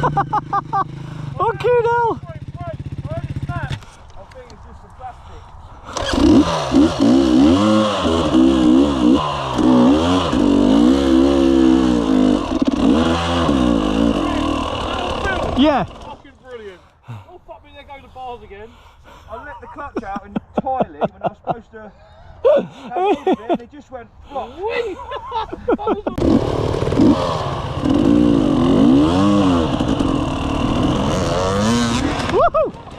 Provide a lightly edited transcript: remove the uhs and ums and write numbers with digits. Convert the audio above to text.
Okay now. I think it's just the plastic. Yeah. Fucking brilliant. Oh fuck me, there go the bars again. I let the clutch out entirely when I was supposed to have hold of it and it just went flop. Woohoo!